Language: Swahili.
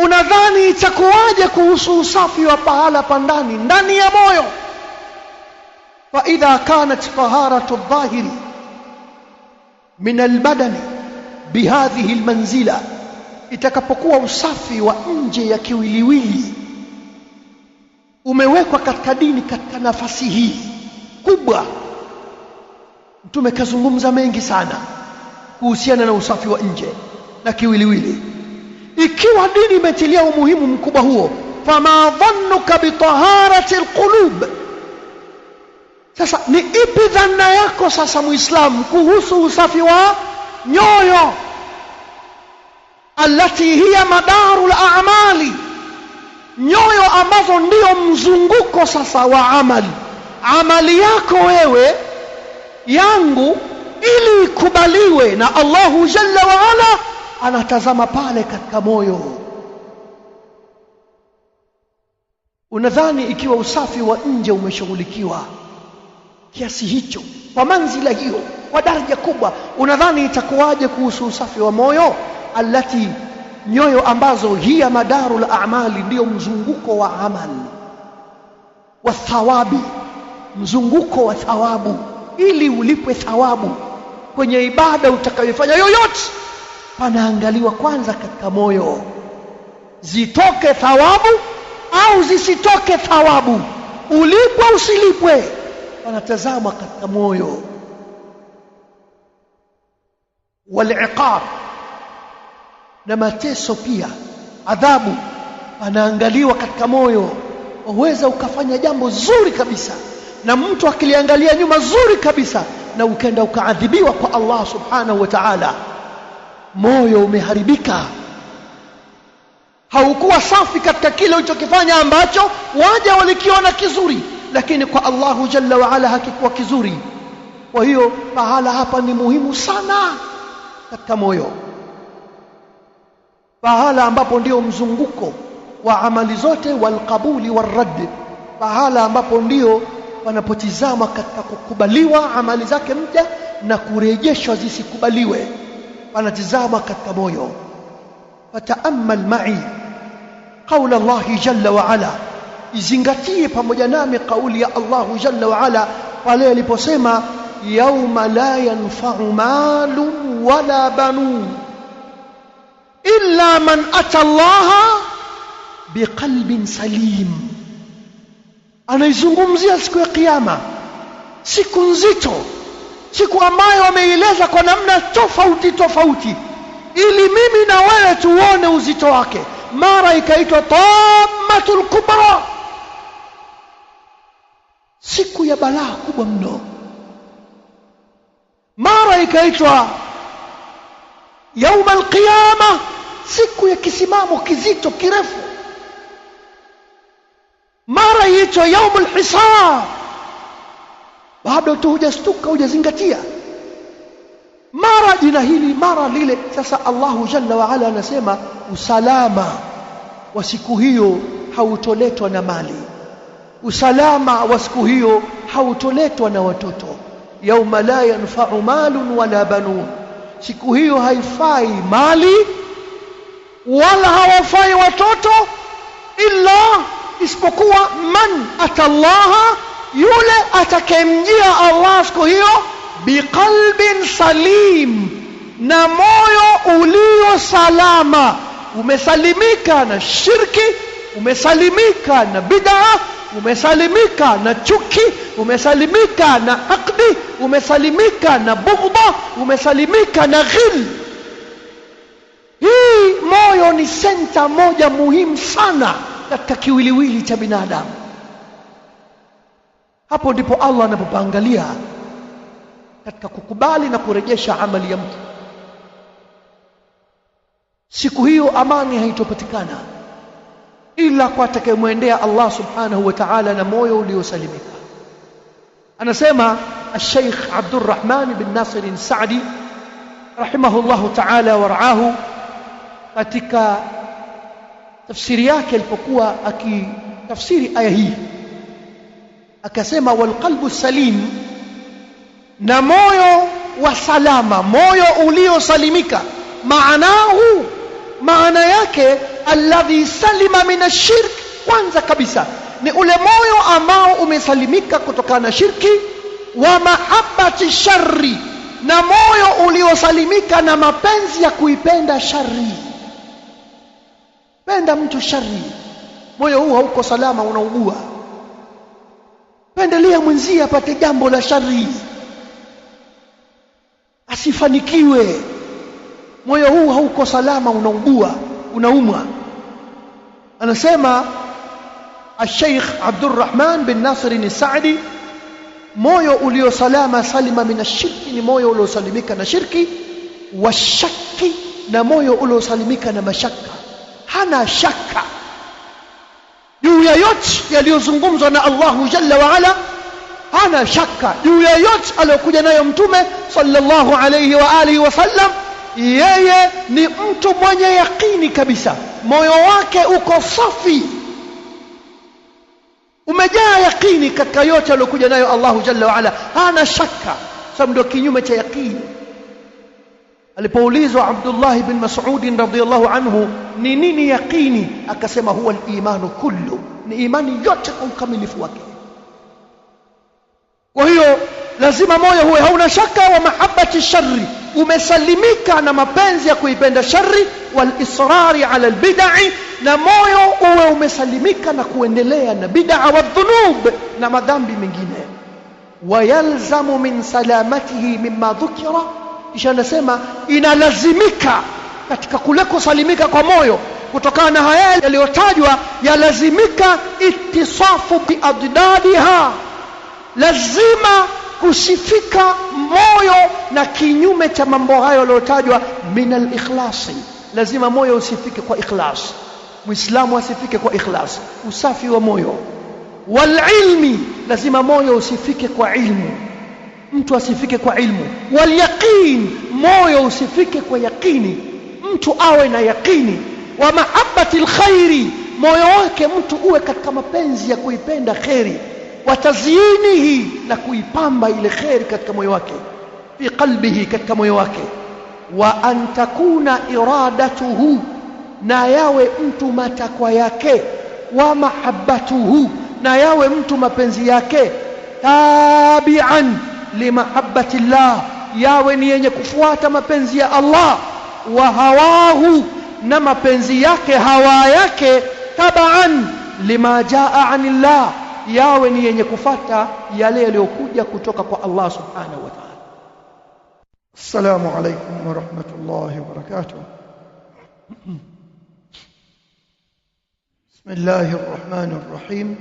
Unadhani itakuwaje kuhusu usafi wa pahala pa ndani ya moyo? Fa idha kanat taharatu adh-dhahiri min al-badani bihadhihi al-manzila, itakapokuwa usafi wa nje ya kiwiliwili umewekwa katika dini katika nafasi hii kubwa. Mtume kazungumza mengi sana kuhusiana na usafi wa nje na kiwiliwili. Ikiwa dini imetilia umuhimu mkubwa huo, fama dhannuka bitaharati alqulub? Sasa ni ipi dhana yako sasa Muislamu kuhusu usafi wa nyoyo, allati hiya madarul a'mali, nyoyo ambazo ndio mzunguko sasa wa amali yako wewe yangu, ili ikubaliwe na Allahu jalla wa ala, anatazama pale katika moyo. Unadhani ikiwa usafi wa nje umeshughulikiwa kiasi hicho, kwa manzila hiyo, kwa daraja kubwa, unadhani itakuwaje kuhusu usafi wa moyo, allati, nyoyo ambazo hiya madarul a'mali, ndio mzunguko wa amali, wa thawabi, mzunguko wa thawabu, ili ulipwe thawabu kwenye ibada utakayofanya yoyote, panaangaliwa kwanza katika moyo, zitoke thawabu au zisitoke thawabu, ulipwe usilipwe, panatazama katika moyo. Wal-iqab, na mateso pia, adhabu, panaangaliwa katika moyo. Waweza ukafanya jambo zuri kabisa na mtu akiliangalia nyuma zuri kabisa, na ukenda ukaadhibiwa kwa Allah subhanahu wa ta'ala, moyo umeharibika, haukuwa safi katika kile ulichokifanya ambacho waja walikiona kizuri, lakini kwa Allahu jalla wa ala hakikuwa kizuri. Kwa hiyo pahala hapa ni muhimu sana katika moyo, pahala ambapo ndio mzunguko wa amali zote, walqabuli warad, pahala ambapo ndio panapotizama katika kukubaliwa amali zake mja na kurejeshwa zisikubaliwe, panatizama katika moyo. Fata'ammal ma'i qawla Allahi jalla wa ala, izingatie pamoja nami kauli ya Allahu jalla wa ala pale aliposema, yauma la yanfa'u malun wala banun illa man ata Allaha biqalbin salim. Anaizungumzia siku ya Kiyama, siku nzito, siku ambayo wameeleza kwa namna tofauti tofauti, ili mimi na wewe tuone uzito wake. Mara ikaitwa tammatul kubra, siku ya balaa kubwa mno. Mara ikaitwa yaumul qiyama, siku ya kisimamo kizito kirefu. Mara iitwa yaumul hisab, bado tu hujastuka, hujazingatia, mara jina hili mara lile. Sasa Allahu jalla wa ala anasema usalama wa siku hiyo hautoletwa na mali, usalama wa siku hiyo hautoletwa na watoto. Yauma la yanfa'u malun wala banun, siku hiyo haifai mali wala hawafai watoto, illa, isipokuwa man atallaha, yule atakemjia Allah siku hiyo, biqalbin salim, na moyo ulio salama, umesalimika na shirki, umesalimika na bid'a, umesalimika na chuki, umesalimika na haqdi, umesalimika na bughdha, umesalimika na ghil. Hii moyo ni senta moja muhimu sana katika kiwiliwili cha binadamu. Hapo ndipo Allah anapoangalia katika kukubali na kurejesha amali ya mtu. Siku hiyo amani haitopatikana ila kwa atakayemwendea Allah subhanahu wa ta'ala na moyo uliosalimika. Anasema Sheikh Abdurrahman bin Nasir al-Sa'di rahimahullahu ta'ala waraahu, katika tafsiri yake alipokuwa akitafsiri aya hii, akasema wal qalbu salim, na moyo wa salama, moyo uliosalimika, maanahu maana yake alladhi salima min ashirk, kwanza kabisa ni ule moyo ambao umesalimika kutokana na shirki, wa mahabbati sharri, na moyo uliosalimika na mapenzi ya kuipenda shari. Penda mtu shari, moyo huu hauko salama, unaugua. Pendelea mwenzie apate jambo la shari, asifanikiwe, moyo huu hauko salama, unaugua, unaumwa. Anasema Sheikh Abdurrahman bin Nasir al-Saadi, moyo ulio salama salima min ashirki, ni moyo uliosalimika na shirki, wa shaki, na moyo uliosalimika na mashaka. Hana shaka juu ya yote yaliyozungumzwa na Allahu Jalla wa Ala, hana shaka juu ya yote aliyokuja nayo Mtume sallallahu alayhi wa alihi wasallam. Yeye ni mtu mwenye yakini kabisa, moyo wake uko safi, umejaa yakini katika yote aliyokuja nayo Allahu Jalla wa Ala, hana shaka. Sababu ndio kinyume cha yakini. Alipoulizwa Abdullah ibn Mas'ud radhiyallahu anhu ni nini yakini, akasema huwa al-imanu kullu, ni imani yote kwa ukamilifu wake. Kwa hiyo lazima moyo huwe hauna shaka, wa mahabbati sharri, umesalimika na mapenzi ya kuipenda shari, wal israri ala albid'i, na moyo uwe umesalimika na kuendelea na bid'a wa dhunub, na madhambi mengine. Wayalzamu min salamatihi mimma dhukira, kisha anasema inalazimika katika kule kusalimika kwa moyo kutokana na haya yaliyotajwa, yalazimika ittisafu bi adnadiha, lazima kusifika moyo na kinyume cha mambo hayo yaliyotajwa. Min al-ikhlasi, lazima moyo usifike kwa ikhlas, muislamu asifike kwa ikhlas, usafi wa moyo. Wal ilmi, lazima moyo usifike kwa ilmu, mtu asifike kwa ilmu. Wal yaqin, moyo usifike kwa yaqini, mtu awe na yaqini. Wa mahabbati alkhairi, moyo wake mtu uwe katika mapenzi ya kuipenda khairi. Wa tazyinihi, na kuipamba ile khairi katika moyo wake, fi qalbihi, katika moyo wake. Wa an takuna iradatuhu, na yawe mtu matakwa yake. Wa mahabbatuhu, na yawe mtu mapenzi yake. Tabi'an limahabbati llah, yawe ni yenye kufuata mapenzi ya Allah. Wa hawahu, na mapenzi yake hawa yake. Tabaan lima jaa anillah, yawe ni yenye kufata yale yaliyokuja kutoka kwa Allah subhanahu wa ta'ala. Assalamu alaykum wa rahmatullahi wa barakatuh. Bismillahir rahmanir rahim.